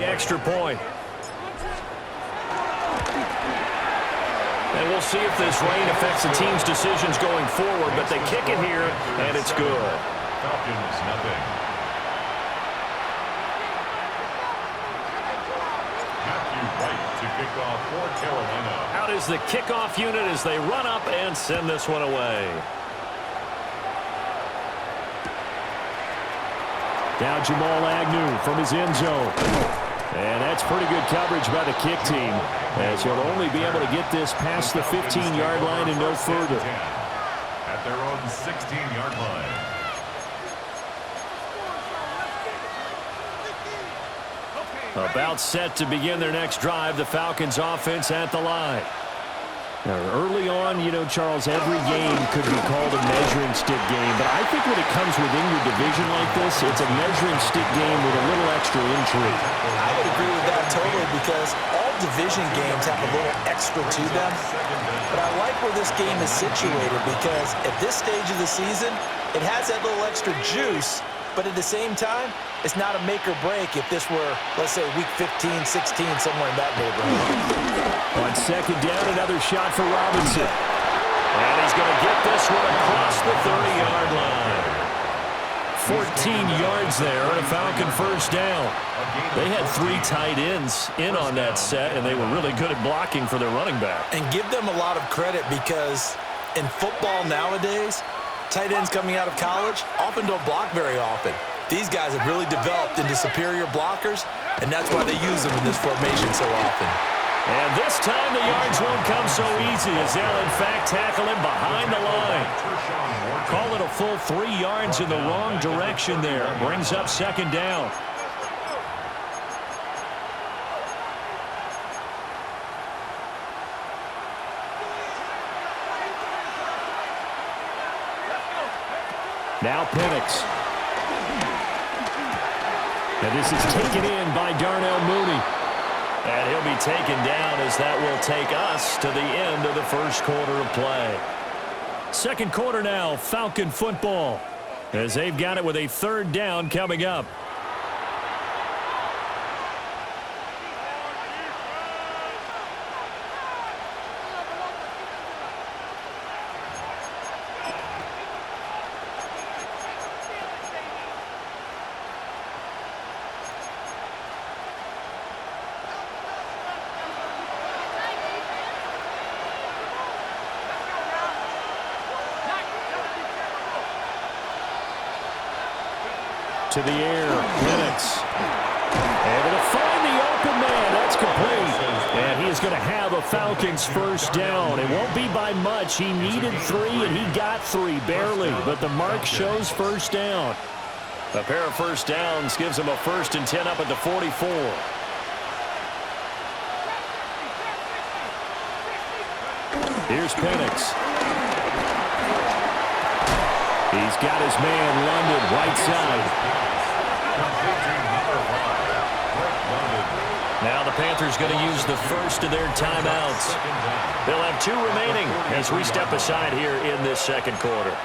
Extra point. And we'll see if this rain affects the team's decisions going forward, but they kick it here, and it's good. Falcons, nothing. Matthew Wright to kick off for Carolina. Out is the kickoff unit as they run up and send this one away. Now Jamal Agnew from his end zone. And that's pretty good coverage by the kick team, as he'll only be able to get this past the 15-yard line and no further. At their own 16-yard line. About set to begin their next drive, the Falcons offense at the line. Now, early on, you know, Charles, every game could be called a measuring stick game, but I think when it comes within your division like this, it's a measuring stick game with a little extra intrigue. I would agree with that totally, because all division games have a little extra to them. But I like where this game is situated, because at this stage of the season, it has that little extra juice, but at the same time, it's not a make or break if this were, let's say, week 15, 16, somewhere in that neighborhood. On second down, another shot for Robinson. And he's going to get this one across the 30-yard line. 14 yards there, and a Falcon first down. They had 3 tight ends in on that set, and they were really good at blocking for their running back. And give them a lot of credit, because in football nowadays, tight ends coming out of college often don't block very often. These guys have really developed into superior blockers, and that's why they use them in this formation so often. And this time the yards won't come so easy, as they'll in fact tackle him behind the line. Call it a full 3 yards in the wrong direction there. Brings up second down. Now Penix. And this is taken in by Darnell Mooney. And he'll be taken down, as that will take us to the end of the first quarter of play. Second quarter now, Falcon football, as they've got it with a third down coming up. To the air, Penix. Able to find the open man. That's complete. And he is going to have a Falcons first down. It won't be by much. He needed 3, and he got 3, barely. But the mark shows first down. A pair of first downs gives him a 1st and 10 up at the 44. Here's Penix. He's got his man, London, right side. Now the Panthers going to use the first of their timeouts. They'll have 2 remaining as we step aside here in this second quarter.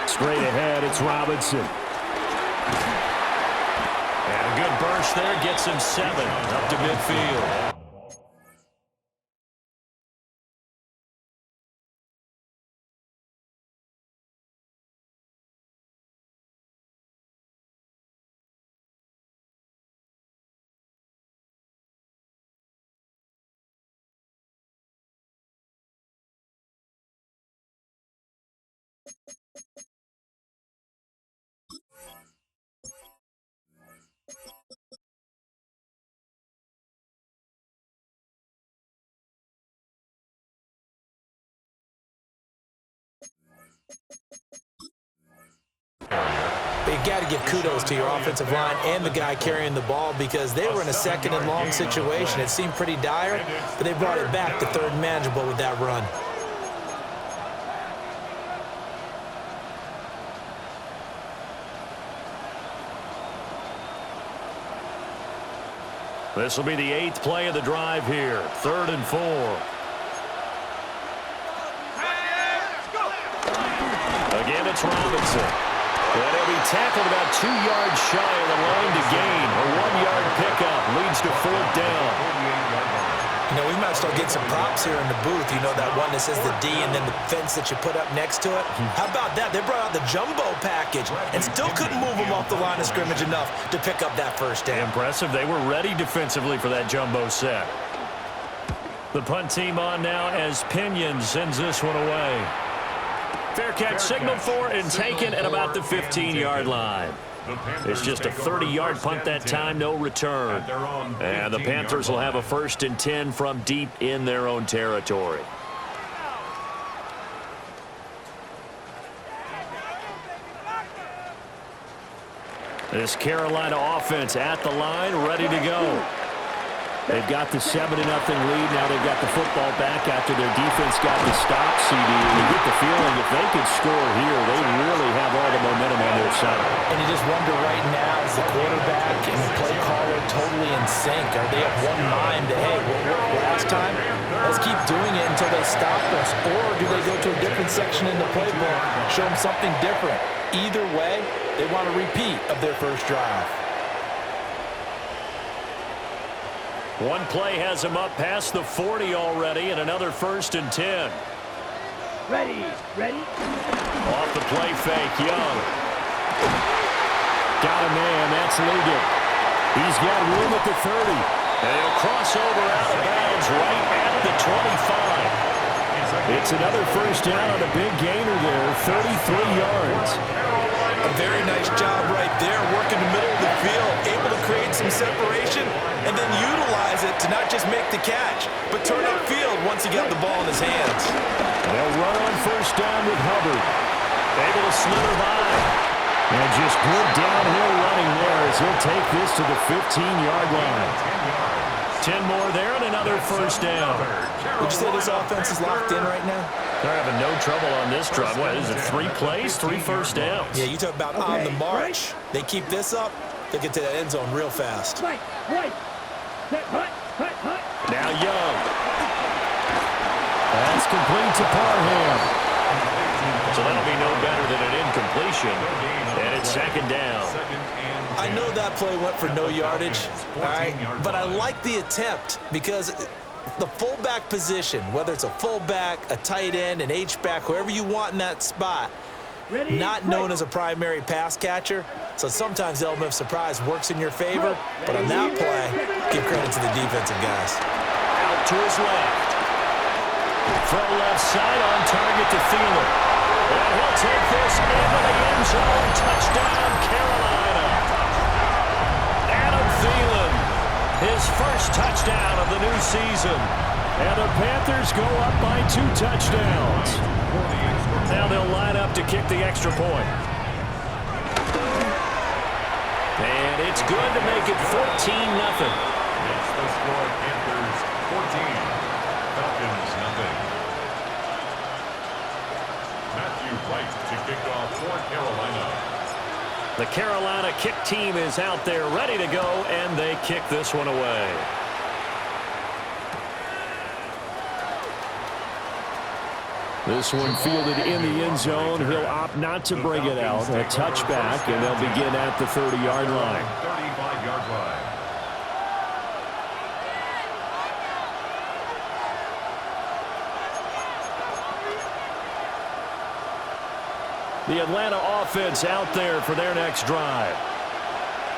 Straight ahead, it's Robinson. And a good burst there gets him 7 up to midfield. But you got to give kudos to your offensive line and the guy carrying the ball because they were in a second and long situation. It seemed pretty dire, but they brought it back to third and manageable with that run. This will be the 8th play of the drive here. 3rd and 4. Again, it's Robinson. And he'll be tackled about 2 yards shy of the line to gain. A 1-yard pickup leads to 4th down. You know, we might start getting some props here in the booth. You know, that one that says the D and then the fence that you put up next to it. How about that? They brought out the jumbo package and still couldn't move them off the line of scrimmage enough to pick up that first down. Impressive. They were ready defensively for that jumbo set. The punt team on now as Pinion sends this one away. Fair catch signaled for and taken at about the 15-yard line. It's just a 30-yard punt that time, no return. And the Panthers will have a 1st and 10 from deep in their own territory. This Carolina offense at the line, ready to go. They've got the 7-0 lead. Now they've got the football back after their defense got the stop, CD. And you get the feeling if they could score here, they really have all the momentum on their side. And you just wonder right now, is the quarterback and the play caller totally in sync? Are they of one mind that, hey, what worked last time? Let's keep doing it until they stop us. Or do they go to a different section in the playbook, show them something different? Either way, they want a repeat of their first drive. One play has him up past the 40 already, and another 1st and 10. Ready. Off the play fake, Young. Got a man, that's Ligon. He's got room at the 30. And he'll cross over out of bounds right at the 25. It's another 1st down on a big gainer there, 33 yards. A very nice job right there, working the middle of the field, able to create some separation, and then utilize it to not just make the catch, but turn upfield once he got the ball in his hands. They'll run on 1st down with Hubbard. Able to slither by. And just good downhill running there as he'll take this to the 15-yard line. 10 more there and another 1st down. Would you say this offense is locked in right now? They're having no trouble on this drive. What is it, 3 plays, 3 1st downs? Yeah, you talk about on the march. They keep this up, they get to that end zone real fast. Right. Now Young. That's complete to Parham. So that'll be no better than an incompletion. And it's 2nd down. I know that play went for no yardage, all right, but I like the attempt because the fullback position, whether it's a fullback, a tight end, an H-back, whoever you want in that spot, not known as a primary pass catcher, so sometimes the element of surprise works in your favor, but on that play, give credit to the defensive guys. Out to his left. Throw left side on target to Thielen. And he'll take this into the end zone. Touchdown, Carolina. Adam Thielen, his first touchdown of the new season. And the Panthers go up by 2 touchdowns. Now they'll line up to kick the extra point. And it's good to make it 14-0. It's the score, Panthers 14, Falcons nothing. Matthew Wright to kick off for Carolina. The Carolina kick team is out there ready to go, and they kick this one away. This one fielded in the end zone. He'll opt not to bring it out. A touchback, and they'll begin at the 30-yard line. 35-yard line. The Atlanta offense out there for their next drive.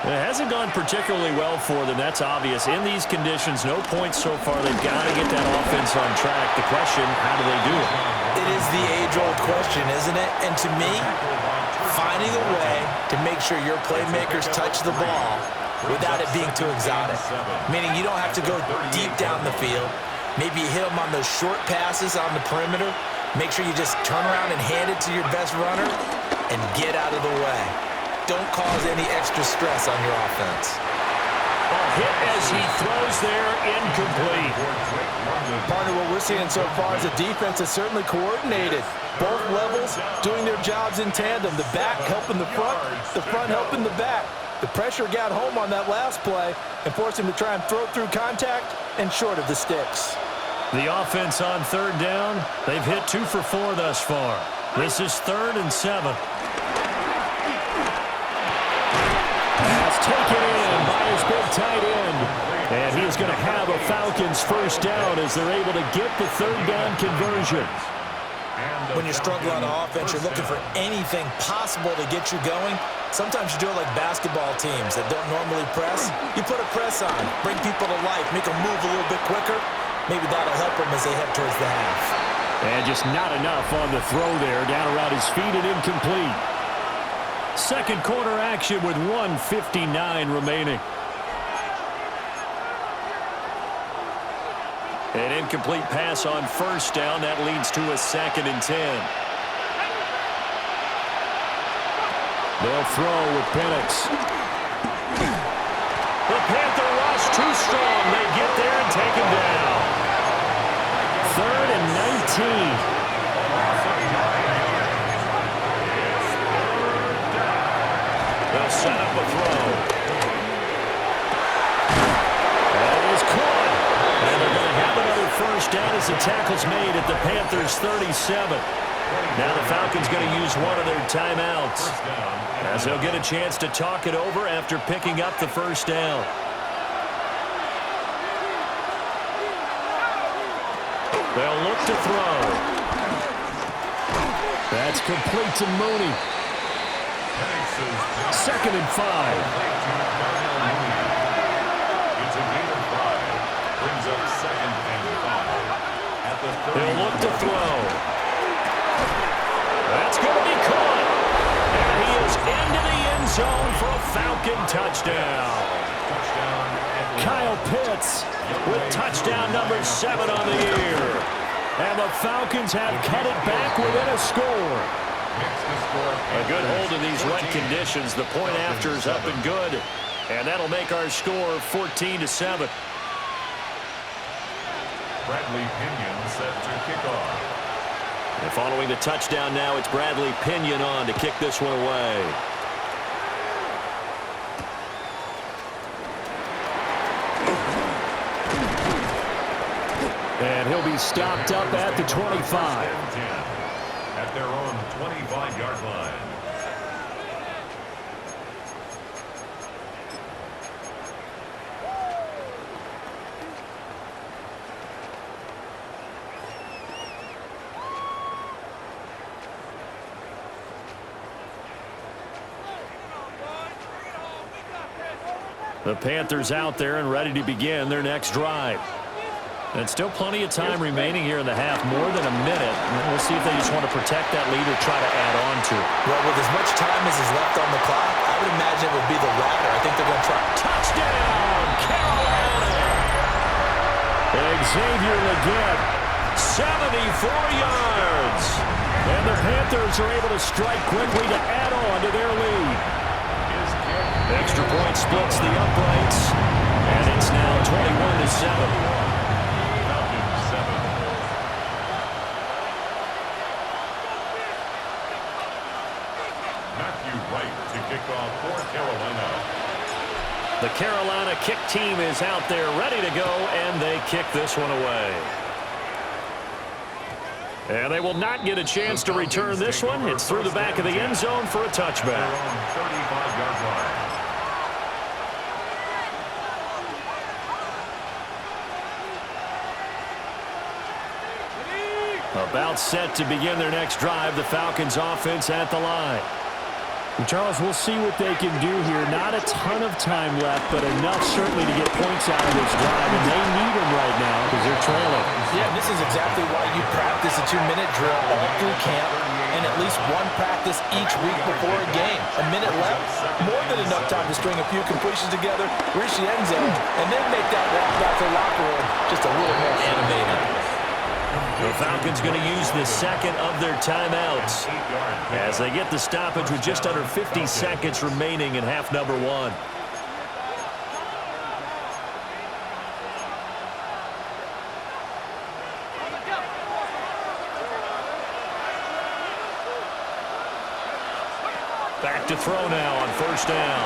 It hasn't gone particularly well for them. That's obvious. In these conditions, no points so far. They've got to get that offense on track. The question, how do they do it? It is the age-old question, isn't it? And to me, finding a way to make sure your playmakers touch the ball without it being too exotic. Meaning you don't have to go deep down the field. Maybe you hit them on those short passes on the perimeter. Make sure you just turn around and hand it to your best runner and get out of the way. don't cause any extra stress on your offense. Hit as he throws there, incomplete. Partner, what we're seeing so far is the defense is certainly coordinated. Both levels doing their jobs in tandem. The back helping the front helping the back. The pressure got home on that last play and forced him to try and throw through contact and short of the sticks. The offense on third down, they've hit 2 for 4 thus far. This is 3rd and 7. That's taken in by his big tight end. And he is going to have a Falcons first down as they're able to get the 3rd down conversion. When you struggle on offense, you're looking for anything possible to get you going. Sometimes you do it like basketball teams that don't normally press. You put a press on, bring people to life, make them move a little bit quicker. Maybe that'll help them as they head towards the half. And just not enough on the throw there, down around his feet and incomplete. Second quarter action with 1:59 remaining. An incomplete pass on first down. That leads to a 2nd and 10. They'll throw with Penix. The Panther rush too strong. They get there and take him down. 3rd and 19. They'll set up a throw. That is caught. And they're going to have another first down as the tackle's made at the Panthers' 37. Now the Falcons going to use one of their timeouts as they'll get a chance to talk it over after picking up the first down. They'll look to throw. That's complete to Mooney. 2nd and 5. It's a gain of 5. Brings up 2nd and 5. At the 30. They'll look to throw. That's going to be caught. And he is into the end zone for a Falcon touchdown. Kyle Pitts with touchdown number 7 on the year. And the Falcons have cut it back within a score. A good hold in these wet conditions. The point after is up and good. And that'll make our score 14-7. Bradley Pinion set to kick off. And following the touchdown now, it's Bradley Pinion on to kick this one away. And he'll be stopped up at the 25. At their own 25-yard line. The Panthers out there and ready to begin their next drive. And still plenty of time remaining here in the half, more than a minute. We'll see if they just want to protect that lead or try to add on to it. Well, with as much time as is left on the clock, I would imagine it would be the latter. I think they're going to try. Touchdown, Carolina! Xavier Legette, 74 yards. And the Panthers are able to strike quickly to add on to their lead. Extra point splits the uprights, and it's now 21-7. The Carolina kick team is out there ready to go, and they kick this one away. And they will not get a chance to return this one. It's through the back of the end zone for a touchback. 35-yard line. About set to begin their next drive, the Falcons offense at the line. Charles, we'll see what they can do here. Not a ton of time left, but enough certainly to get points out of this drive, and they need them right now because they're trailing. Yeah, this is exactly why you practice a 2-minute drill all through camp and at least one practice each week before a game. A minute left, more than enough time to string a few completions together, reach the end zone, and then make that walk back to the locker room just a little more animated. The Falcons going to use the second of their timeouts as they get the stoppage with just under 50 seconds remaining in half number one. Back to throw now on first down.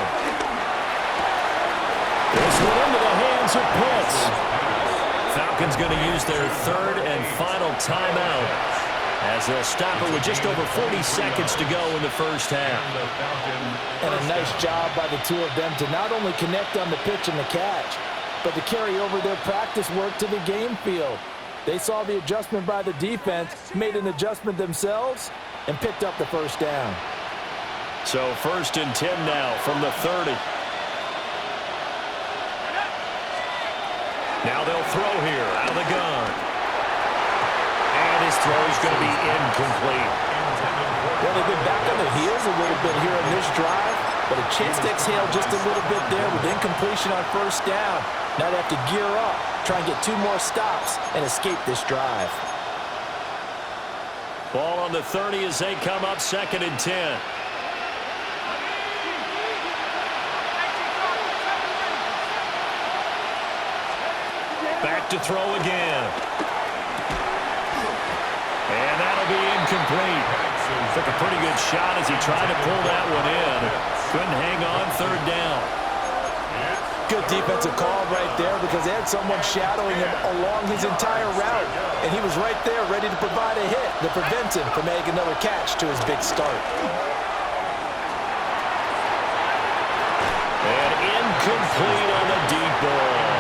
This one into the hands of Pitts. Falcons going to use their third and final timeout as they'll stop it with just over 40 seconds to go in the first half. And a nice job by the two of them to not only connect on the pitch and the catch, but to carry over their practice work to the game field. They saw the adjustment by the defense, made an adjustment themselves, and picked up the first down. So 1st and 10 now from the 30. Now they'll throw here out of the gun. And his throw is going to be incomplete. Well, they've been back on their heels a little bit here in this drive, but a chance to exhale just a little bit there with incompletion on first down. Now they have to gear up, try and get 2 more stops, and escape this drive. Ball on the 30 as they come up 2nd and 10. Back to throw again. And that'll be incomplete. Took a pretty good shot as he tried to pull that one in. Couldn't hang on 3rd down. Good defensive call right there because they had someone shadowing him along his entire route. And he was right there ready to provide a hit to prevent him from making another catch to his big start. And incomplete on the deep ball.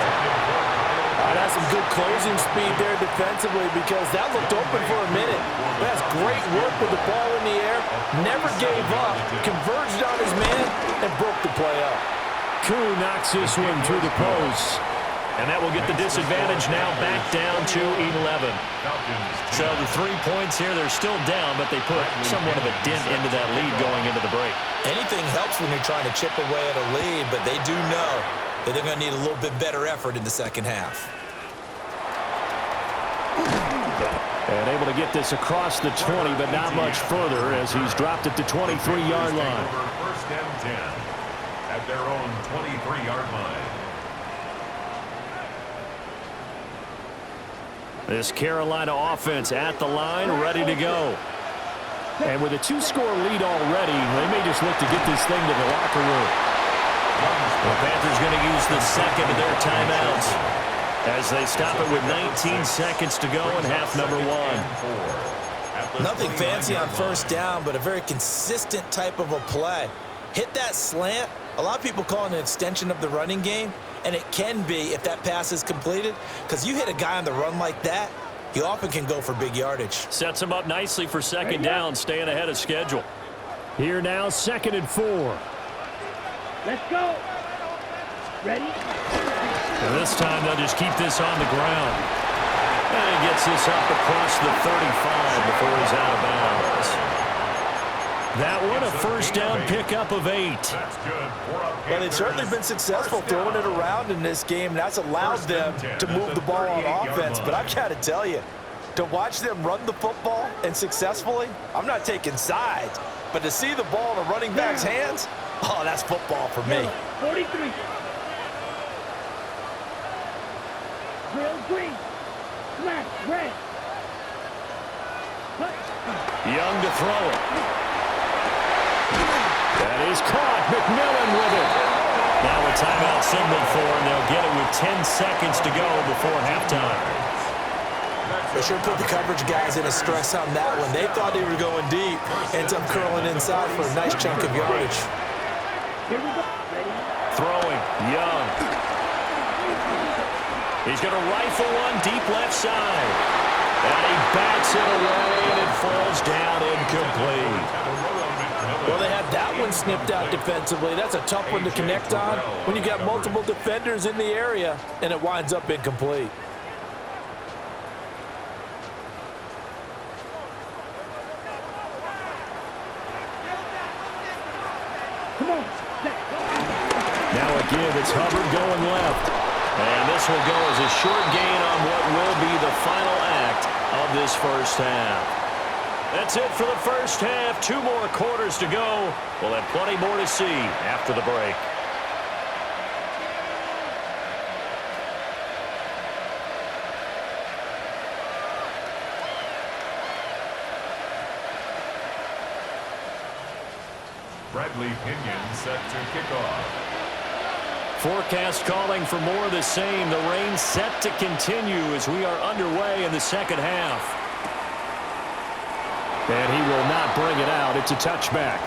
That's some good closing speed there defensively because that looked open for a minute. That's great work with the ball in the air. Never gave up, converged on his man, and broke the play up. Koo knocks this one through the post. And that will get the disadvantage now back down to 11. So the 3 points here, they're still down, but they put somewhat of a dent into that lead going into the break. Anything helps when you're trying to chip away at a lead, but they do know that they're going to need a little bit better effort in the second half. And able to get this across the 20, but not much further as he's dropped it to 23-yard line. 1st and 10 at their own 23-yard line. This Carolina offense at the line, ready to go. And with a 2-score lead already, they may just look to get this thing to the locker room. The Panthers going to use the second of their timeouts as they stop it with 19 seconds to go in half number one. Nothing fancy on first down, but a very consistent type of a play. Hit that slant. A lot of people call it an extension of the running game, and it can be if that pass is completed, because you hit a guy on the run like that, you often can go for big yardage. Sets him up nicely for 2nd down, staying ahead of schedule. Here now, 2nd and 4. Let's go. Ready? And this time they'll just keep this on the ground. And he gets this up across the 35 before he's out of bounds. That one, a 1st down pickup of 8. Well, they've certainly been successful throwing it around in this game, and that's allowed them to move the ball on offense. But I've got to tell you, to watch them run the football and successfully, I'm not taking sides, but to see the ball in a running back's hands, oh, that's football for me. 43. Drill green. Smash red. Young to throw it. That is caught. McMillan with it. Now a timeout signaled for, and they'll get it with 10 seconds to go before halftime. They sure put the coverage guys in a stress on that one. They thought they were going deep. Ends up curling inside for a nice chunk of yardage. Here we go. Ready? Throwing. Young. He's going to rifle one deep left side. And he bats it away, and it falls down incomplete. Well, they had that one snipped out defensively. That's a tough one to connect on when you got multiple defenders in the area, and it winds up incomplete. Come on. Now a give. It's Hubbard going left. And this will go as a short gain on what will be the final act of this first half. That's it for the first half. 2 more quarters to go. We'll have plenty more to see after the break. Bradley Pinion set to kick off. Forecast calling for more of the same. The rain set to continue as we are underway in the second half. And he will not bring it out. It's a touchback.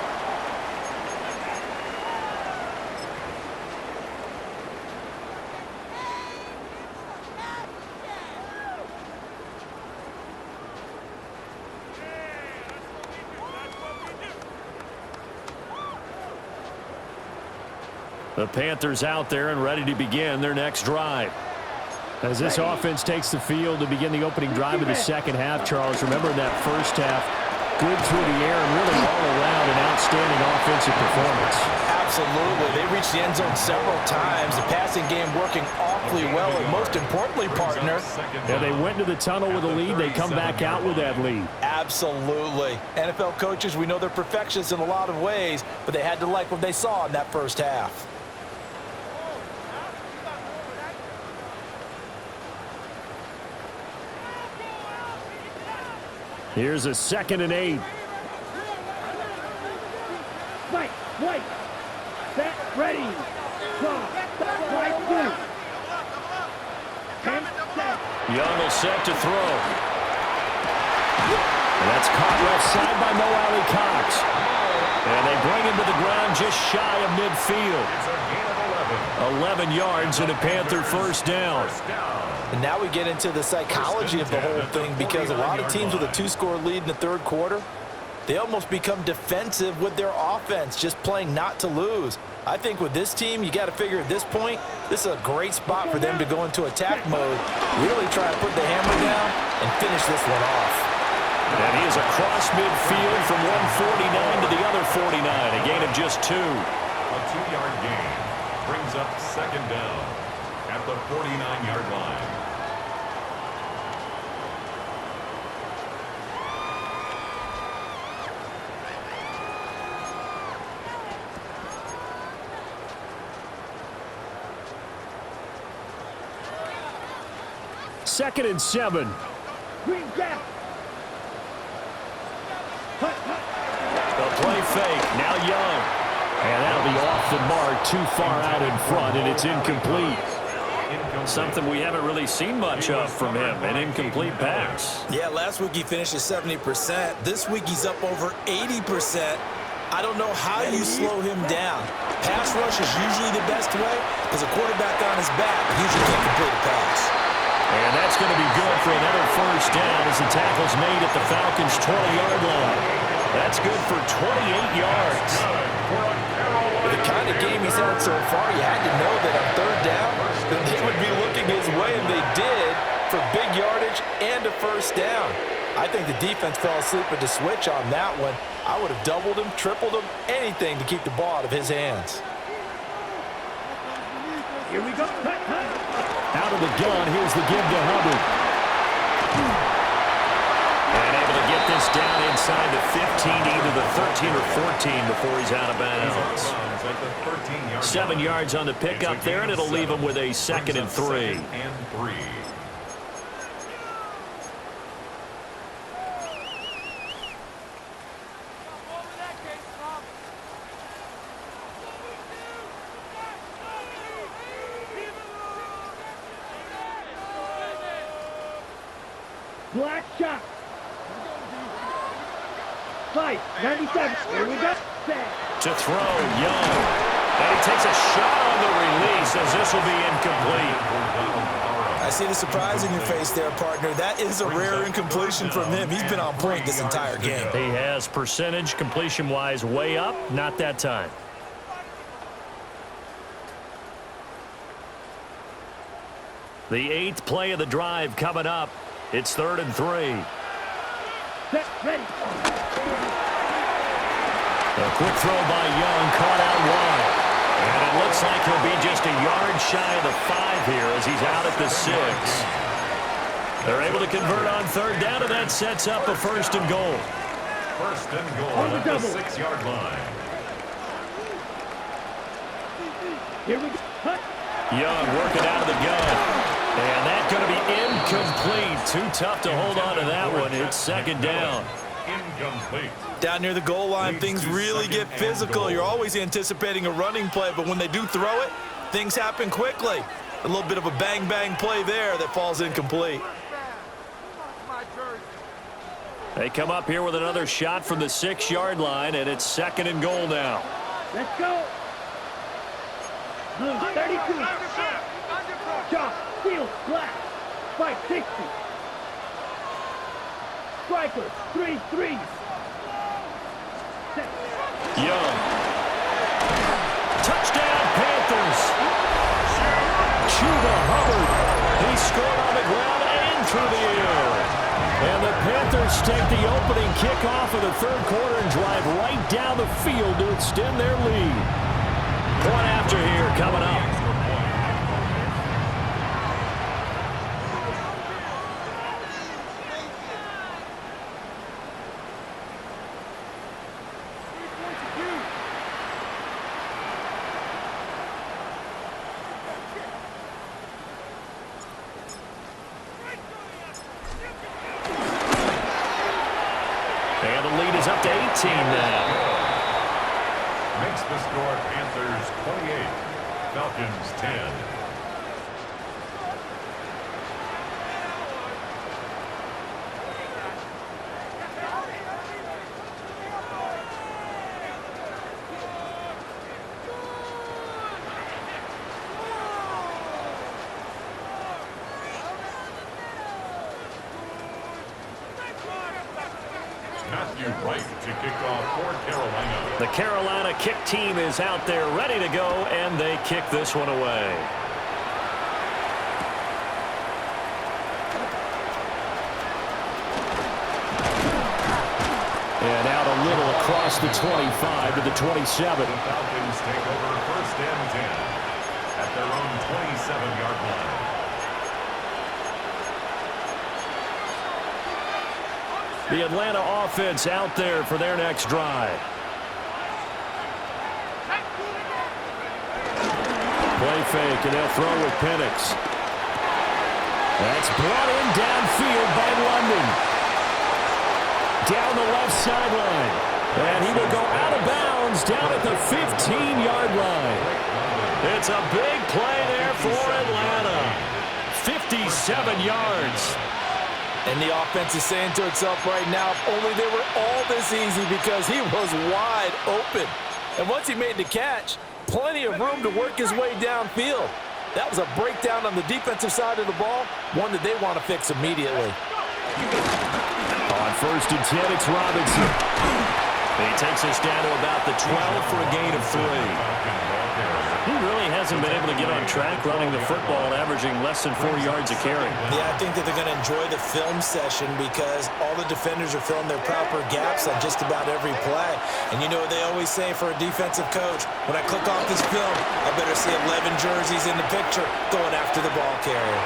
The Panthers out there and ready to begin their next drive. As this offense takes the field to begin the opening drive of the second half, Charles, remember in that first half, good through the air and really all around an outstanding offensive performance. Absolutely. They reached the end zone several times. The passing game working awfully well, and most importantly, partner. Yeah, they went to the tunnel with a lead. They come back out with that lead. Absolutely. NFL coaches, we know they're perfectionists in a lot of ways, but they had to like what they saw in that first half. Here's a 2nd and 8. Right, set, ready, go, right, 2. 10, set. Young will set to throw. And that's caught left side by Mo Alley Cox. And they bring him to the ground just shy of midfield. It's a gain of 11 yards and a Panther first down. And now we get into the psychology of the whole thing, because a lot of teams with a 2-score lead in the third quarter, they almost become defensive with their offense, just playing not to lose. I think with this team, you got to figure at this point, this is a great spot for them to go into attack mode, really try to put the hammer down and finish this one off. And he is across midfield from 149 to the other 49, a gain of just 2. A 2-yard gain brings up 2nd down at the 49-yard line. Second and 7. Green gap. The play fake. Now Young. And that'll be off the mark, too far out in front, and it's incomplete. Something we haven't really seen much of from him, an incomplete pass. Yeah, last week he finished at 70%. This week he's up over 80%. I don't know how you slow him down. Pass rush is usually the best way, because a quarterback on his back usually can't complete a pass. And that's going to be good for another first down as the tackle's made at the Falcons' 20-yard line. That's good for 28 yards. With the kind of game he's had so far, you had to know that on third down, that they would be looking his way, and they did, for big yardage and a first down. I think the defense fell asleep at the switch on that one. I would have doubled him, tripled him, anything to keep the ball out of his hands. Here we go. Out of the gun, here's the give to Hubbard. And able to get this down inside the 15, either the 13 or 14 before he's out of bounds. 7 yards on the pickup there, and it'll leave him with a 2nd and 3. Black shot. 97. Here we go. Set. To throw, Young. And he takes a shot on the release as this will be incomplete. I see the surprise in your face there, partner. That is a rare incompletion from him. He's been on point this entire game. He has percentage completion-wise way up, not that time. The 8th play of the drive coming up. It's 3rd and 3. Set. Ready. A quick throw by Young, caught out wide. And it looks like he'll be just a yard shy of the 5 here as he's out at the 6. They're able to convert on third down, and that sets up a first and goal. First and goal at the 6-yard line. Here we go. Cut. Young working out of the gun. And that's going to be incomplete. Too tough to hold on to that one. It's second down. Incomplete. Down near the goal line, things really get physical. You're always anticipating a running play, but when they do throw it, things happen quickly. A little bit of a bang-bang play there that falls incomplete. They come up here with another shot from the 6-yard line, and it's second and goal now. Let's go. Blue 32. Chop, steal, black. Spike 60. Striker 3-3. Young. Touchdown, Panthers. Chuba Hubbard. He scored on the ground and through the air. And the Panthers take the opening kickoff of the third quarter and drive right down the field to extend their lead. Point after here coming up. And the lead is up to 18 now. Makes the score Panthers 28, Falcons 10. Matthew Wright to kick off for Carolina. The Carolina kick team is out there ready to go, and they kick this one away. And out a little across the 25 to the 27. The Falcons take over first and 10 at their own 27-yard line. The Atlanta offense out there for their next drive. Play fake, and they'll throw with Penix. That's brought in downfield by London. Down the left sideline. And he will go out of bounds down at the 15-yard line. It's a big play there for Atlanta. 57 yards. And the offense is saying to itself right now, if only they were all this easy, because he was wide open. And once he made the catch, plenty of room to work his way downfield. That was a breakdown on the defensive side of the ball, one that they want to fix immediately. On first and 10, it's Robinson. He takes us down to about the 12 for a gain of 3. He really hasn't been able to get on track running the football, averaging less than 4 yards a carry. Yeah, I think that they're going to enjoy the film session because all the defenders are filling their proper gaps on just about every play. And you know what they always say for a defensive coach? When I click off this film, I better see 11 jerseys in the picture going after the ball carrier.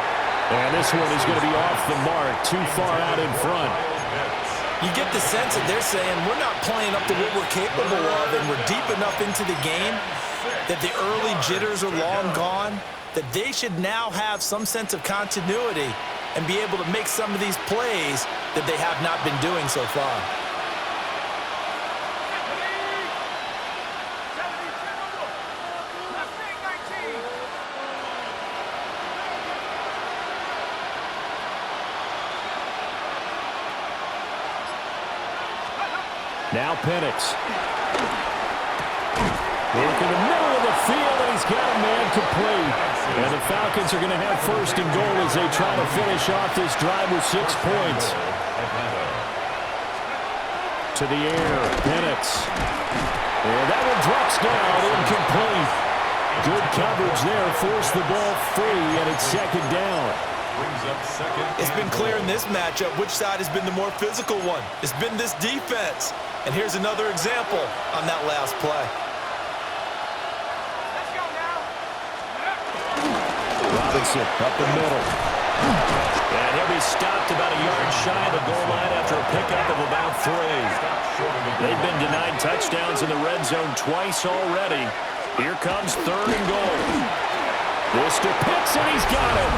And this one is going to be off the mark, too far out in front. You get the sense that they're saying we're not playing up to what we're capable of, and we're deep enough into the game that the early jitters are long gone, that they should now have some sense of continuity and be able to make some of these plays that they have not been doing so far. Now Penix. Work in the middle of the field, and he's got a man complete. And the Falcons are going to have first and goal as they try to finish off this drive with 6 points. To the air, Penix. And that one drops down, incomplete. Good coverage there, forced the ball free, and it's second down. It's been clear in this matchup which side has been the more physical one. It's been this defense. And here's another example on that last play. Robinson up the middle. And he'll be stopped about a yard shy of the goal line after a pickup of about 3. They've been denied touchdowns in the red zone twice already. Here comes 3rd and goal. This to Pitts, and he's got him.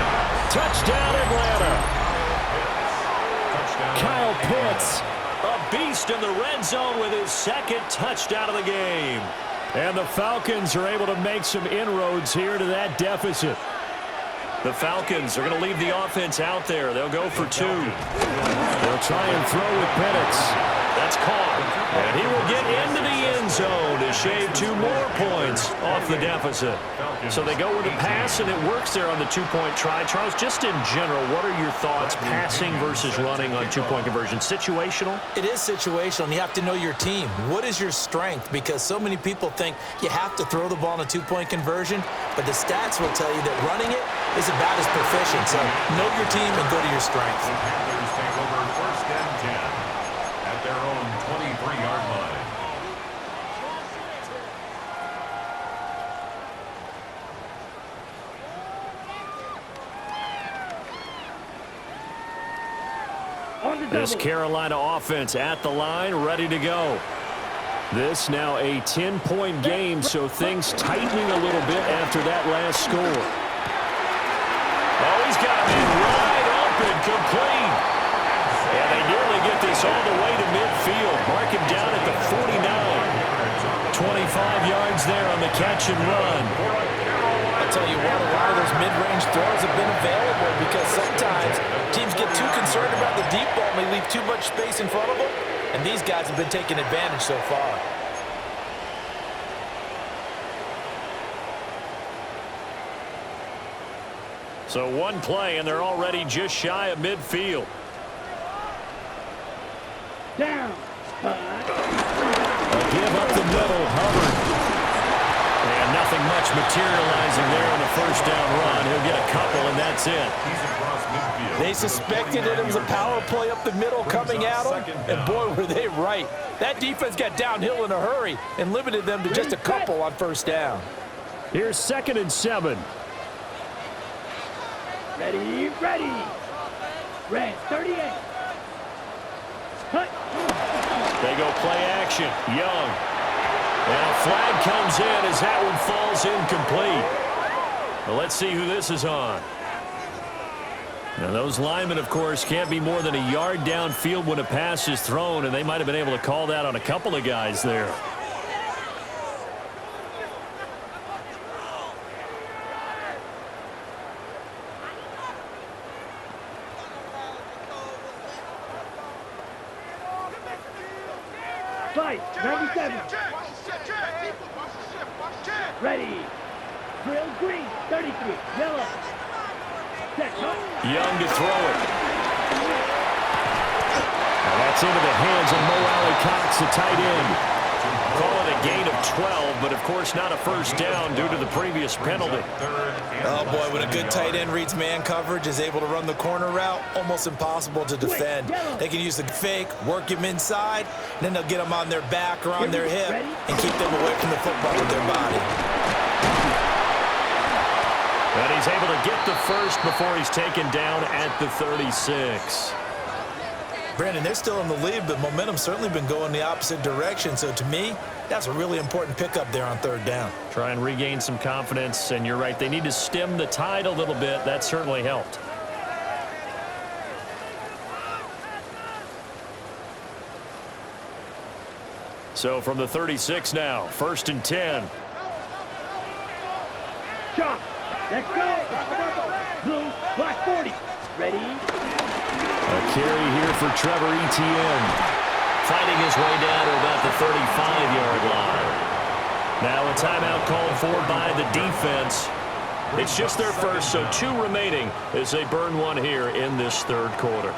Touchdown, Atlanta. Kyle Pitts, a beast in the red zone with his 2nd touchdown of the game. And the Falcons are able to make some inroads here to that deficit. The Falcons are going to leave the offense out there. They'll go for 2. They'll try and throw with Penix. That's caught. And he will get into the end zone to shave 2 more points off the deficit. So they go with a pass, and it works there on the 2-point try. Charles, just in general, what are your thoughts passing versus running on 2-point conversion? Situational? It is situational, and you have to know your team. What is your strength? Because so many people think you have to throw the ball in a 2-point conversion, but the stats will tell you that running it is about as proficient. So know your team and go to your strength. The Panthers take over 1st and 10 at their own 23-yard line. This Carolina offense at the line, ready to go. This now a 10-point game, so things tightening a little bit after that last score. Oh, he's got him in wide open, complete. And they nearly get this all the way to midfield. Mark him down at the 49. 25 yards there on the catch and run. I'll tell you what, a lot of those mid-range throws have been available because sometimes teams get too concerned about the deep ball and they leave too much space in front of them, and these guys have been taking advantage so far. So 1 play, and they're already just shy of midfield. Down. A give up the middle, Hubbard. And nothing much materializing there on the 1st down run. He'll get a couple, and that's it. He's across midfield. They suspected that it was a power play up the middle coming at them, and boy, were they right. That defense got downhill in a hurry and limited them to just a couple on 1st down. Here's 2nd and 7. Ready, ready. Red 38. Cut. They go play action. Young. And a flag comes in as that one falls incomplete. Well, let's see who this is on. Now, those linemen, of course, can't be more than a yard downfield when a pass is thrown, and they might have been able to call that on a couple of guys there. Fight. 97. Ready. Drill green. 33. Yellow. Set. Young to throw it. Now that's into the hands of Mo Alley-Cox, the tight end. Call it a gain of 12, but of course not a 1st down due to the previous penalty. Oh, boy, when a good tight end reads man coverage, is able to run the corner route, almost impossible to defend. They can use the fake, work him inside, and then they'll get him on their back or on their hip and keep them away from the football with their body. And he's able to get the 1st before he's taken down at the 36. Brandon, they're still in the lead, but momentum's certainly been going the opposite direction. So to me, that's a really important pickup there on 3rd down. Try and regain some confidence, and you're right. They need to stem the tide a little bit. That certainly helped. So from the 36 now, 1st and 10. Chop. Let's go. Blue. Black 40. Ready. A carry here for Trevor Etienne. Fighting his way down to about the 35-yard line. Now a timeout called for by the defense. It's just their 1st, so 2 remaining as they burn 1 here in this 3rd quarter.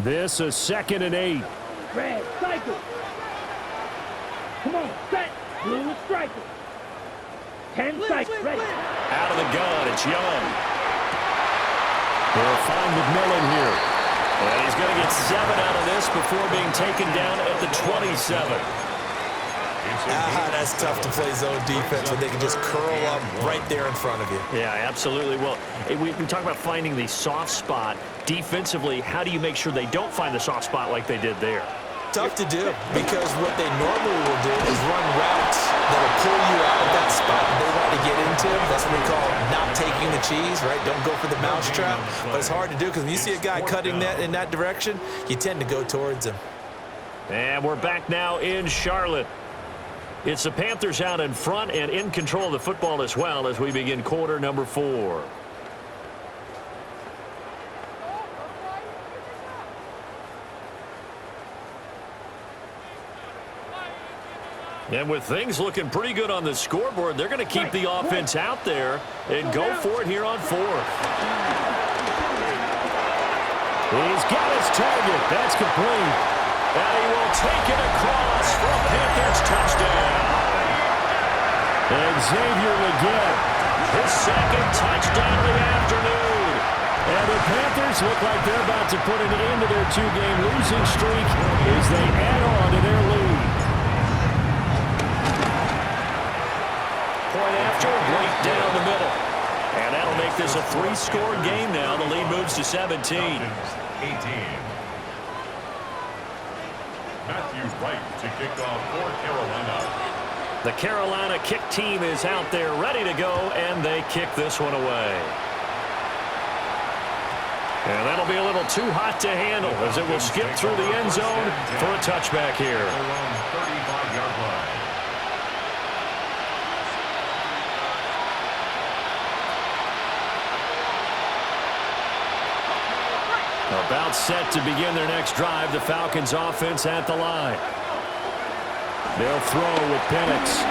This is 2nd and 8. Red. Cycle. Come on. Set. Blue striker. 10 sights ready. Out of the gun, it's Young. They're fine McMillan here. And he's going to get 7 out of this before being taken down at the 27. That's tough to play zone defense when they can just curl up right there in front of you. Yeah, absolutely. Well, we talk about finding the soft spot. Defensively, how do you make sure they don't find the soft spot like they did there? Tough to do, because what they normally will do is run routes that will pull you out of that spot that they want to get into. That's what we call not taking the cheese, right? Don't go for the mousetrap. But it's hard to do, because when you see a guy cutting that in that direction, you tend to go towards him. And we're back now in Charlotte. It's the Panthers out in front and in control of the football as well as we begin quarter number 4. And with things looking pretty good on the scoreboard, they're going to keep the offense out there and go for it here on 4th. He's got his target. That's complete. And he will take it across for a Panthers touchdown. And Xavier Leggett, his 2nd touchdown of the afternoon. And the Panthers look like they're about to put an end to their 2-game losing streak as they add on to their lead. Point after, right down the middle. And that'll make this a 3-score game now. The lead moves to 17. 18. Matthew Wright to kick off for Carolina. The Carolina kick team is out there ready to go, and they kick this one away. And that'll be a little too hot to handle as it will skip through the end zone for a touchback here. Around 35-yard line. About set to begin their next drive, the Falcons offense at the line. They'll throw with Penix.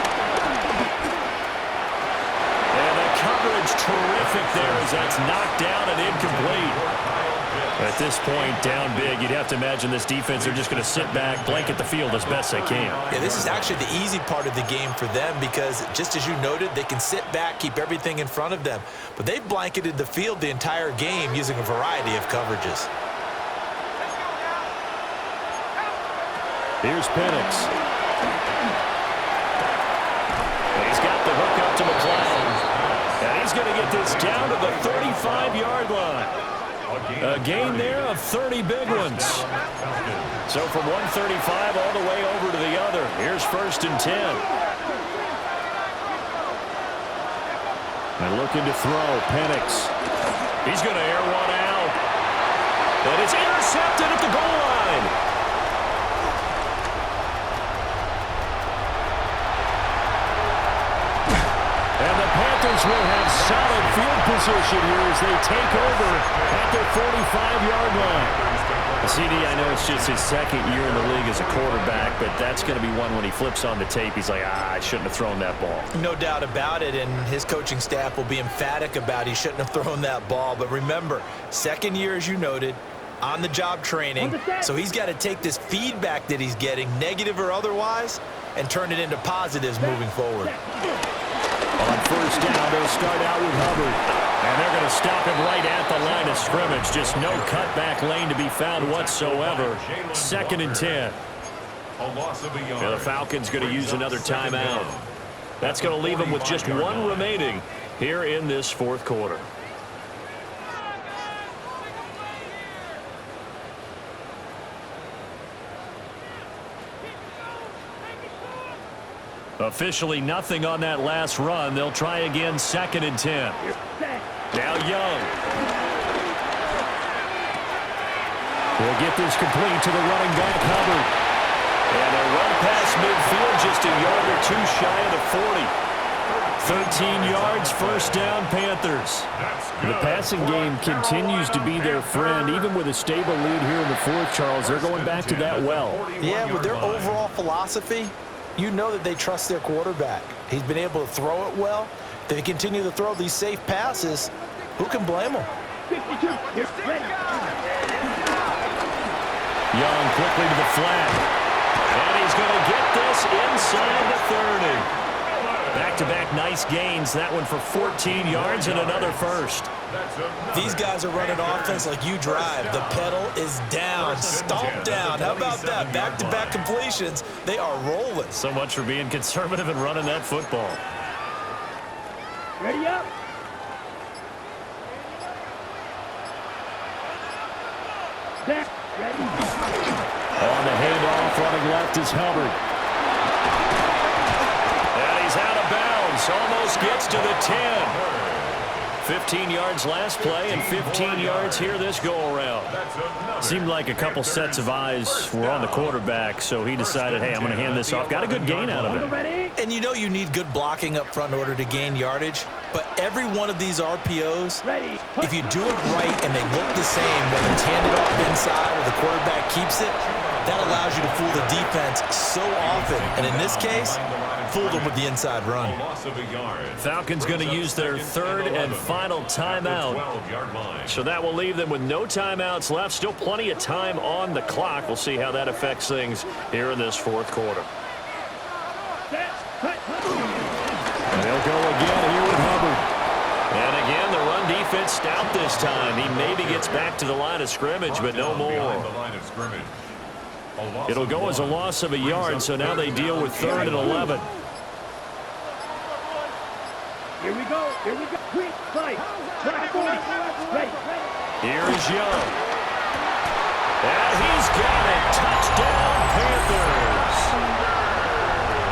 And the coverage terrific there as that's knocked down and incomplete. At this point, down big, you'd have to imagine this defense, they're just going to sit back, blanket the field as best they can. Yeah, this is actually the easy part of the game for them because, just as you noted, they can sit back, keep everything in front of them. But they've blanketed the field the entire game using a variety of coverages. Here's Penix. He's got the hook up to McLeod. And he's going to get this down to the 35-yard line. A gain there of 30 big ones. So from 135 all the way over to the other. Here's 1st and 10. And looking to throw, Penix. He's going to air one out. And it's intercepted at the goal line. And the Panthers will have solid field position here as they take over at their 45-yard line. CD, I know it's just his 2nd year in the league as a quarterback, but that's going to be one when he flips on the tape, he's like, I shouldn't have thrown that ball. No doubt about it, and his coaching staff will be emphatic about he shouldn't have thrown that ball. But remember, 2nd year, as you noted, on-the-job training, so he's got to take this feedback that he's getting, negative or otherwise, and turn it into positives moving forward. On 1st down, they'll start out with Hubbard. And they're going to stop him right at the line of scrimmage. Just no cutback lane to be found whatsoever. 2nd and 10. And the Falcons going to use another timeout. That's going to leave them with just 1 remaining here in this 4th quarter. Officially nothing on that last run. They'll try again, 2nd and 10. Now Young. We'll get this complete to the running back, Hubbard. And a run past midfield, just a yard or 2 shy of the 40. 13 yards, 1st down, Panthers. The passing game continues to be their friend. Even with a stable lead here in the 4th, Charles, they're going back to that well. Yeah, with their overall philosophy, you know that they trust their quarterback. He's been able to throw it well. If they continue to throw these safe passes, who can blame them? 52, you're ready. Young quickly to the flat. And he's going to get this inside the 30. Back-to-back nice gains. That one for 14 yards and another first. These guys are running offense like you drive. The pedal is down, stomp down. How about that? Back-to-back completions. They are rolling. So much for being conservative and running that football. Ready up. Back. Ready. On the handoff, running left is Hubbard. And he's out of bounds. Almost gets to the 10. 15 yards last play and 15 yards here this go-around. Seemed like a couple sets of eyes were on the quarterback, so he decided, hey, I'm going to hand this off. Got a good gain out of it. And you know you need good blocking up front in order to gain yardage, but every one of these RPOs, if you do it right and they look the same, whether it's handed off inside or the quarterback keeps it, that allows you to fool the defense so often. And in this case, fooled them with the inside run. Falcons going to use their third and final timeout. So that will leave them with no timeouts left. Still plenty of time on the clock. We'll see how that affects things here in this fourth quarter. And they'll go again here with Hubbard. And again, the run defense stout this time. He maybe gets back to the line of scrimmage, but no more. It'll go as a loss of a yard, so now they deal with 3rd and 11. Here we go. Here we go. Quick, fight. Ready. Here is Young. And he's got it. Touchdown, Panthers.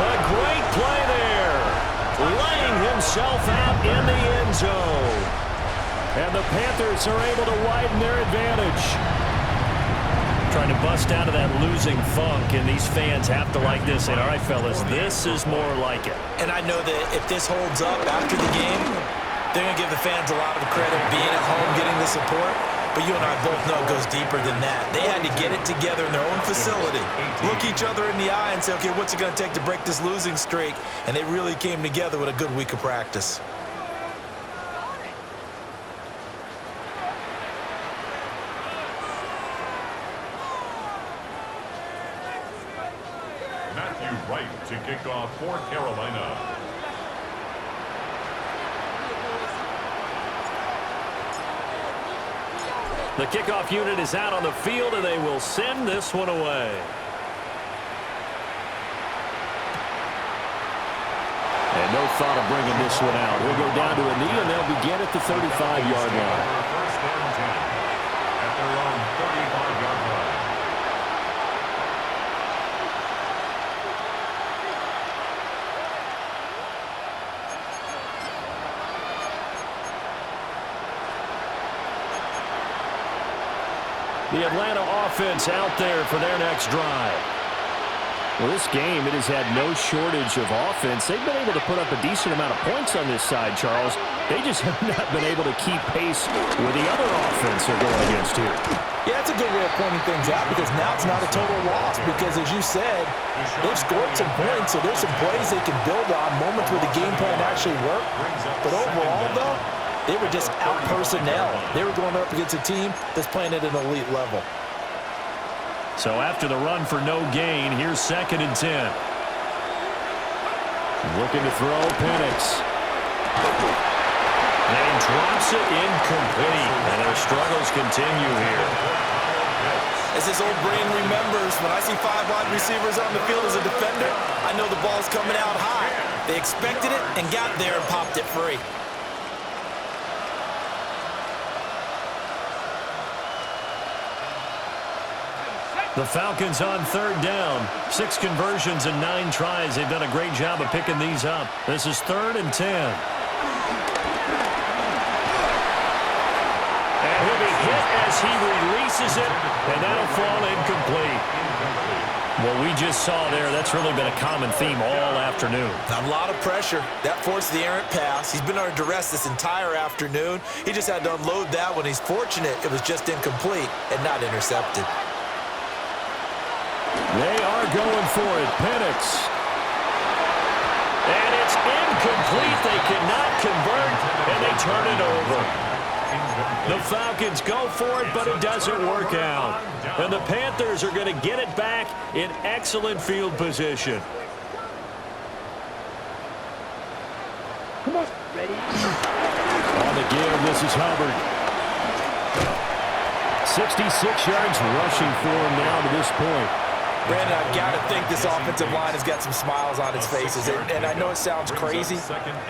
A great play there. Laying himself out in the end zone. And the Panthers are able to widen their advantage. Trying to bust out of that losing funk, and these fans have to like this. And all right, fellas, this is more like it. And I know that if this holds up after the game, they're going to give the fans a lot of credit being at home, getting the support. But you and I both know it goes deeper than that. They had to get it together in their own facility, look each other in the eye and say, okay, what's it going to take to break this losing streak? And they really came together with a good week of practice. Right to kick off for Carolina. The kickoff unit is out on the field, and they will send this one away. And no thought of bringing this one out. He'll go down to a knee, and they'll begin at the 35-yard line. First down 10 at their own 35-yard line. The Atlanta offense out there for their next drive. Well, this game, it has had no shortage of offense. They've been able to put up a decent amount of points on this side, Charles. They just have not been able to keep pace with the other offense they're going against here. Yeah, that's a good way of pointing things out because now it's not a total loss because, as you said, they've scored some points, so there's some plays they can build on, moments where the game plan actually worked. But overall, though, they were just out-personnel. They were going up against a team that's playing at an elite level. So after the run for no gain, here's 2nd and 10. Looking to throw, Penix. And he drops it incomplete. And their struggles continue here. As this old brain remembers, when I see 5 wide receivers on the field as a defender, I know the ball's coming out high. They expected it and got there and popped it free. The Falcons on 3rd down. 6 conversions and 9 tries. They've done a great job of picking these up. This is 3rd and 10. And he'll be hit as he releases it, and that'll fall incomplete. What we just saw there, that's really been a common theme all afternoon. A lot of pressure. That forced the errant pass. He's been under duress this entire afternoon. He just had to unload that one. He's fortunate it was just incomplete and not intercepted. They are going for it. Penix. And it's incomplete. They cannot convert, and they turn it over. The Falcons go for it, but it doesn't work out. And the Panthers are going to get it back in excellent field position. Come on. Ready? On the give, this is Hubbard. 66 yards rushing for him now to this point. Brandon, I've got to think this offensive line has got some smiles on its faces. And I know it sounds crazy,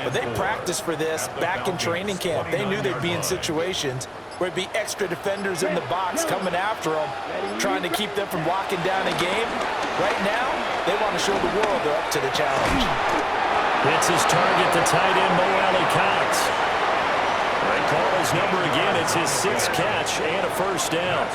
but they practiced for this back in training camp. They knew they'd be in situations where it'd be extra defenders in the box coming after them, trying to keep them from locking down a game. Right now, they want to show the world they're up to the challenge. It's his target, the tight end, Mo Alley-Cox. They call his number again. It's his 6th catch and a first down.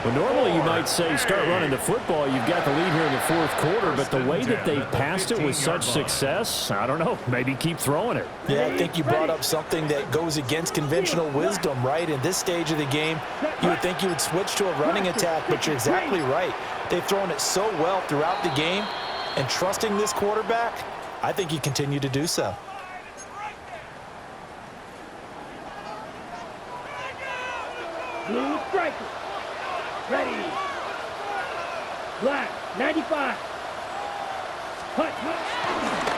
Well, normally you might say start running the football. You've got the lead here in the 4th quarter, but the way that they've passed it with such success, I don't know, maybe keep throwing it. Yeah, I think you brought up something that goes against conventional wisdom, right? In this stage of the game, you would think you would switch to a running attack, but you're exactly right. They've thrown it so well throughout the game, and trusting this quarterback, I think you continue to do so. Blue striker. Ready. Black, 95. Hut.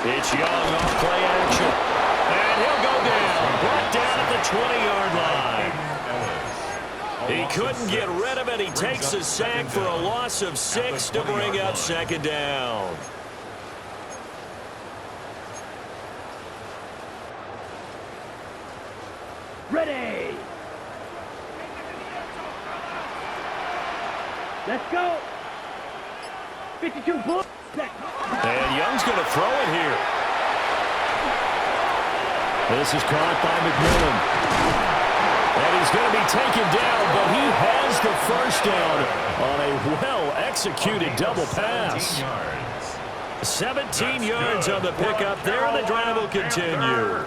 It's Young off play action. And he'll go down. Brought down at the 20-yard line. He couldn't get rid of it. He takes a sack for a loss of 6 to bring up 2nd down. Ready. Let's go. 52 bull. And Young's going to throw it here. This is caught by McMillan. And he's going to be taken down, but he has the first down on a well-executed double pass. 17 yards on the pickup there, and the drive will continue.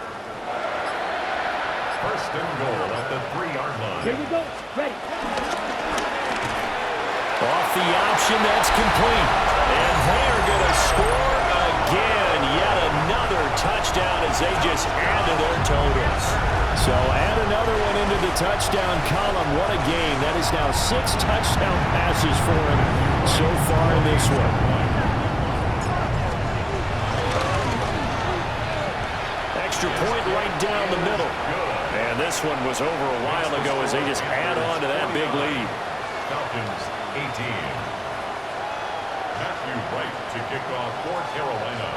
First and goal at the 3-yard line. Here we go. Ready. Off the option, that's complete. And they're going to score again. Yet another touchdown as they just add to their totals. So add another one into the touchdown column. What a game. That is now 6 touchdown passes for him so far in this one. Extra point right down the middle. And this one was over a while ago as they just add on to that big lead. Falcons 18. Matthew Wright to kick off for Carolina.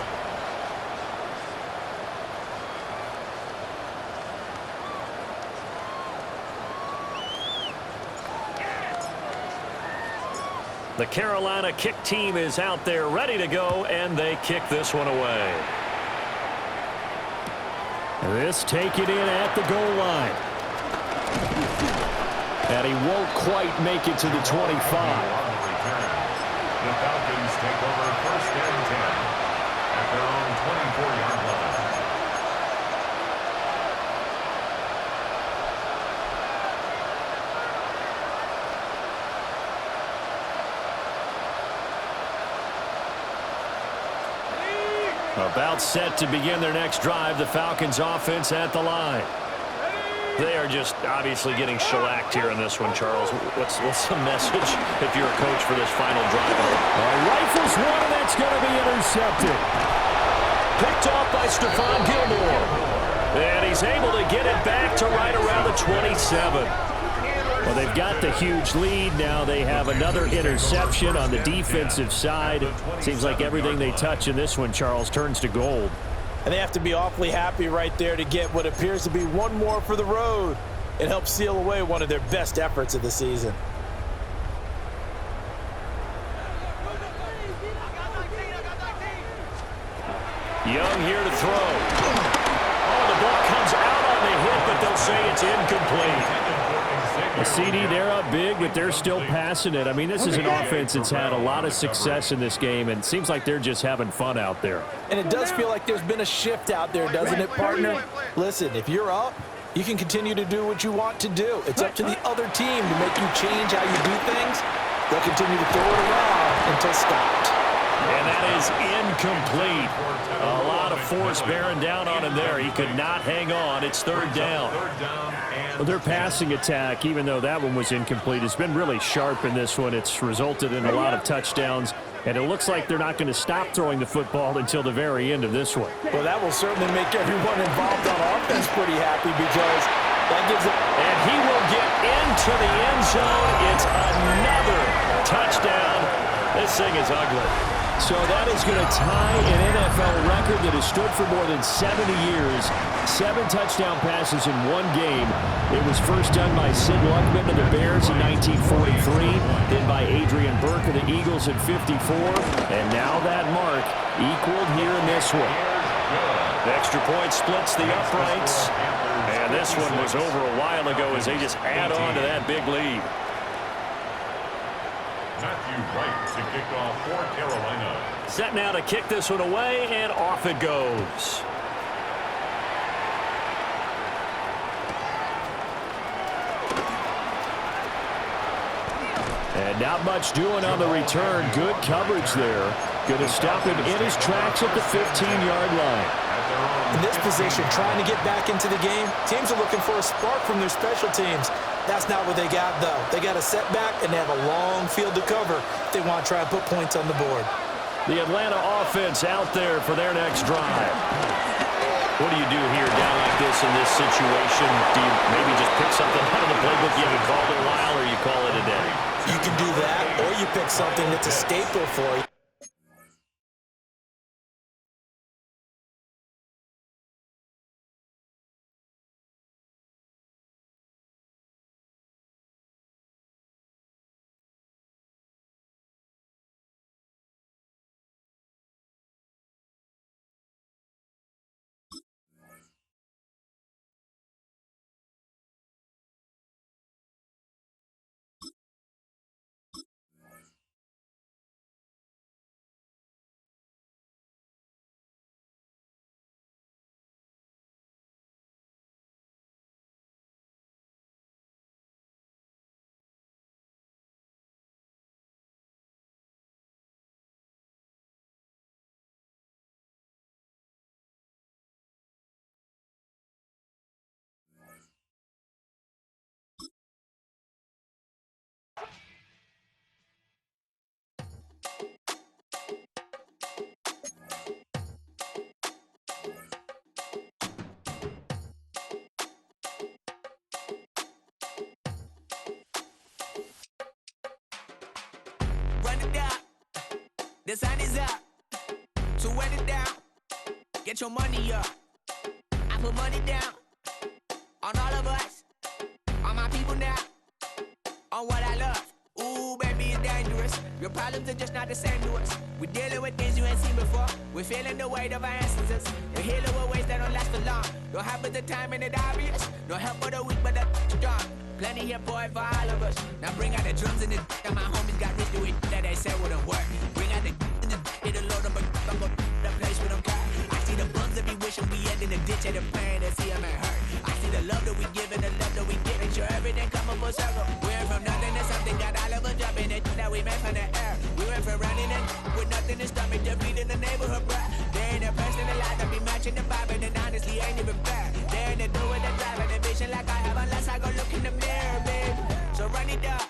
The Carolina kick team is out there ready to go, and they kick this one away. This taken in at the goal line. And he won't quite make it to the 25. The Falcons take over 1st and 10 at their own 24-yard line. About set to begin their next drive, the Falcons offense at the line. They are just obviously getting shellacked here in this one, Charles. What's the message if you're a coach for this final drive? Rifles one, and that's going to be intercepted. Picked off by Stephon Gilmore. And he's able to get it back to right around the 27. Well, they've got the huge lead. Now they have another interception on the defensive side. Seems like everything they touch in this one, Charles, turns to gold. And they have to be awfully happy right there to get what appears to be one more for the road. It helps seal away one of their best efforts of the season. Young here to throw. Oh, the ball comes out on the hit, but they'll say it's incomplete. The CD, they're up big, but they're still passing it. I mean, this is an offense that's had a lot of success in this game, and it seems like they're just having fun out there. And it does feel like there's been a shift out there, doesn't it, partner? Listen, if you're up, you can continue to do what you want to do. It's up to the other team to make you change how you do things. They'll continue to throw it around until stopped. And that that is incomplete. A lot of force bearing down on him there. He could not hang on. It's third down. Well, their passing attack, even though that one was incomplete, has been really sharp in this one. It's resulted in a lot of touchdowns, and it looks like they're not going to stop throwing the football until the very end of this one. Well, that will certainly make everyone involved on offense pretty happy because that gives it. And he will get into the end zone. It's another touchdown. This thing is ugly. So that is going to tie an NFL record that has stood for more than 70 years. 7 touchdown passes in one game. It was first done by Sid Luckman of the Bears in 1943, then by Adrian Burke of the Eagles in 54, and now that mark equaled here in this one. The extra point splits the uprights, and this one was over a while ago as they just add on to that big lead. Matthew Wright to kick off for Carolina. Set now to kick this one away, and off it goes. And not much doing on the return. Good coverage there. Going to stop him in his tracks at the 15-yard line. In this position, trying to get back into the game, teams are looking for a spark from their special teams. That's not what they got, though. They got a setback, and they have a long field to cover if they want to try and put points on the board. The Atlanta offense out there for their next drive. What do you do here down like this in this situation? Do you maybe just pick something out of the playbook you haven't called in a while, or you call it a day? You can do that, or you pick something that's a staple for you. The sun is up, so wet it down. Get your money up. I put money down on all of us, on my people now, on what I love. Ooh, baby, it's dangerous. Your problems are just not the same to us. We're dealing with things you ain't seen before. We're feeling the weight of our ancestors. You're healing with ways that don't last long. No help at the time and it obvious. No help for the weak, but the strong. Plenty here for it for all of us. Now bring out the drums and the and my homies got rich to it that they said wouldn't work. Bring out the and the it'll load them, but I'm gonna the place with them car. I see the bums that be wishing we end in the ditch of the pain and see them ain't hurt. I see the love that we give and the love that we get. Make sure everything come up full circle. We went from nothing to something, got all of us jumping it that we made from the air. We went from running in with nothing to stomach, just feeding the neighborhood, bruh. They ain't a person alive that be matching the vibe, and honestly ain't even fair. They ain't to do with the drive and the vision like I have unless I go look in the mirror, babe. So run it up,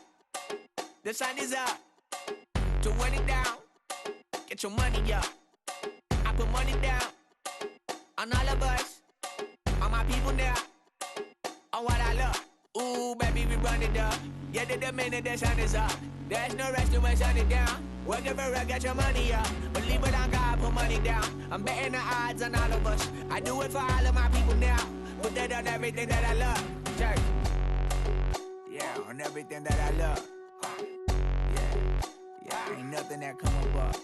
the sun is up, to run it down, get your money up. I put money down on all of us, on my people now, on what I love. Ooh, baby, we run it up. Yeah, the minute the sun is up. There's no rest when shut it down. Working for real, get your money up. Believe it on God, put money down. I'm betting the odds on all of us. I do it for all of my people now. Put that on everything that I love. Church. Yeah, on everything that I love. Yeah, ain't nothing that come above.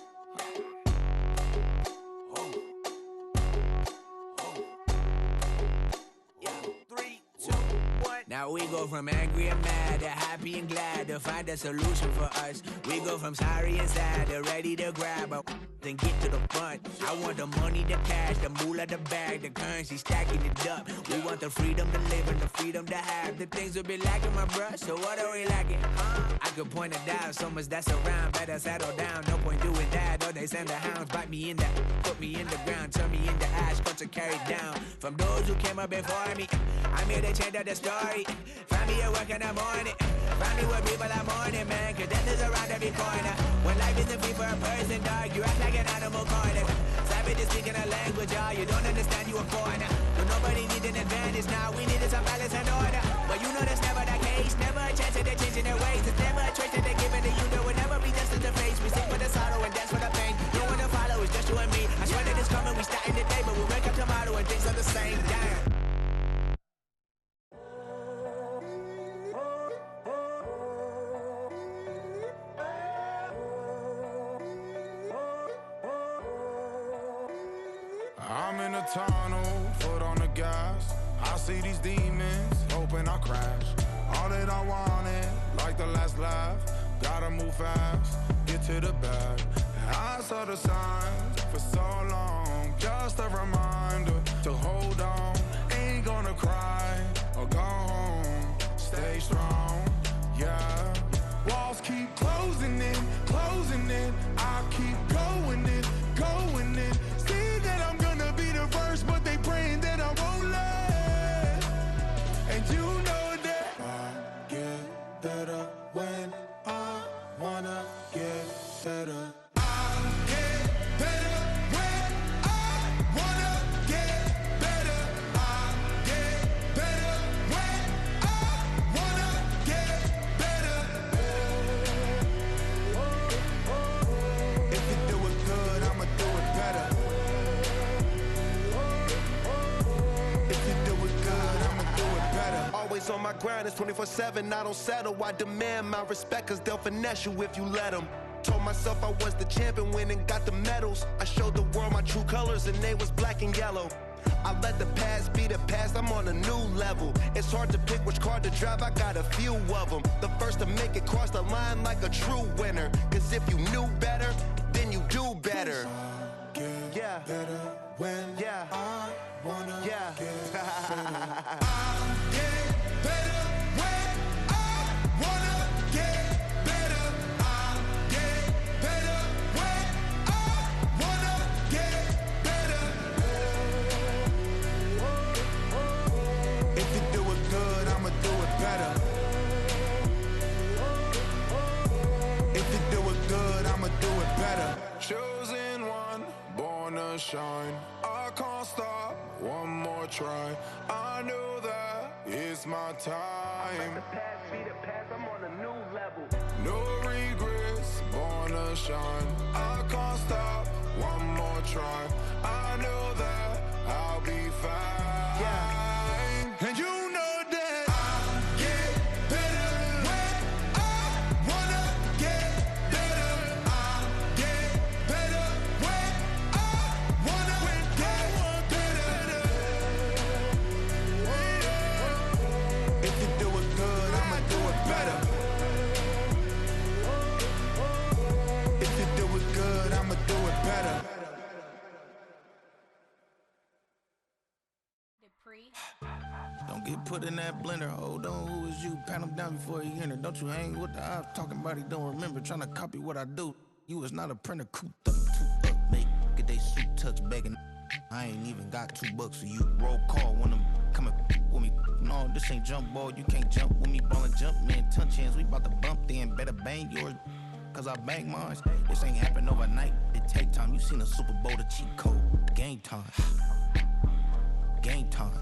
Yeah, 3, 2, 1. Now we go from angry and mad to happy and glad to find a solution for us. We go from sorry and sad to ready to grab a then get to the front. I want the money, the cash, the moolah, the bag, the currency, stacking it up. We want the freedom to live and the freedom to have. The things will be lacking, my bruh, so what are we lacking? I could point it out, so much that's around. Better settle down, no point doing that. Or they send the hounds, bite me in the, put me in the ground, turn me into ash, culture carried down. From those who came up before me, I'm here to change up the story. Find me at work in the morning, find me where people are mourning, man, cause death is around every corner. When life isn't free for a person, dog, you act like an animal corner. Savage is speaking a language, y'all, you don't understand, you a foreigner. But nobody needs an advantage now, we needed some balance and order. But you know that's never the case, never a chance that they're changing their ways. It's never a choice that they're giving to you, there will never be justice to face. We sing for the sorrow and dance for the pain. No one to follow, it's just you and me. I swear that it's coming, we starting today, but we wake up tomorrow and things are the same. Damn. I'm in a tunnel, foot on the gas. I see these demons, hoping I crash. All that I wanted, like the last laugh. Gotta move fast, get to the bag. I saw the signs for so long. Just a reminder to hold on. Ain't gonna cry or go home. Stay strong, yeah. Walls keep closing in, closing in. I keep going in, going in. See that I'm gonna be the first, but they praying that I won't let. And you know that I get better when I wanna get better. I get better when I wanna get better. I get better when I wanna get better. If you do it good, I'ma do it better. If you do it good, I'ma do it better. Always on my grind, it's 24/7, I don't settle. I demand my respect, cause they'll finesse you if you let them. Told myself I was the champion, went and got the medals. I showed the world my true colors and they was black and yellow. I let the past be the past, I'm on a new level. It's hard to pick which car to drive, I got a few of them. The first to make it cross the line like a true winner. Cause if you knew better, then you do better. Yeah. Better when Yeah. I wanna Yeah. get better. I get better when I wanna get better. I get better when I wanna get better. If you do it good, I'ma do it better. If you do it good, I'ma do it better. Chosen one, born to shine. I can't stop, one more try. I know that it's my time. The past be the past, I'm on a new level. No regrets, born to shine. I can't stop, one more try. I know that I'll be fine. Yeah. And you know that I get better when I wanna get better. I get better when I wanna get better. If you do it good, I'ma do it better. If you do it good, I'ma do it better. Don't get put in that blender. Hold on, who is you? Pat him down before he enter. Don't you hang with the ops talking about he don't remember. Trying to copy what I do. You is not a printer. Cooped up, too up, make get they suit touch begging. I ain't even got $2, so you roll call when I'm coming with me. No, this ain't jump ball. You can't jump with me. Ballin' jump, man. Touch hands. We bout to bump then. Better bang yours, cause I bang mine. This ain't happen overnight. It take time. You seen a Super Bowl, the cheat code. Game time. Game time.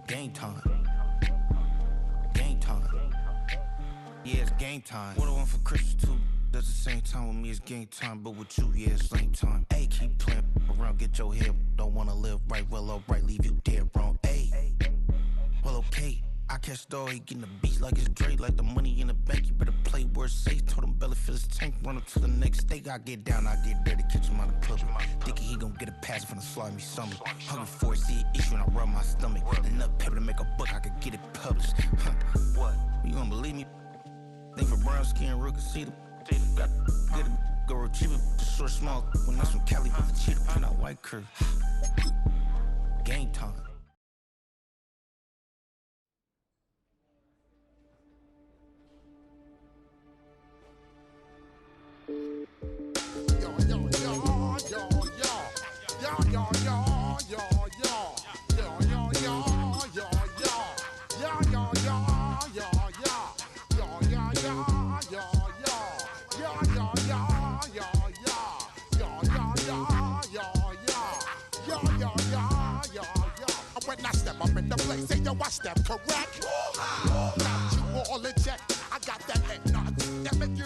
Game time. Game time. Yeah, it's game time. What I want for Christmas too. Does the same time with me, it's game time. But with you, yeah, it's same time. Hey, keep playing around, get your head. Don't wanna live right, well, alright, leave you dead wrong. Hey, well, okay. I catch the dog, he getting the beats like it's Dre, like the money in the bank. You better play where it's safe. Told him belly fill his tank, run up to the next steak. I get down, I get dirty, catch him on the public. Dicky, he gon' get a pass from the slimy stomach. Hungry for it, see it issue, and I rub my stomach. Enough paper to make make a book, I could get it published. What? You don't believe me? Think for brown skin, real can see them. Got get it, go retrieve it, short, small. When that's from Cali, with the cheetah print out white curve. Game time. When I step up in the place, say yo, I step correct. Got you all in check. I got that head nod that make you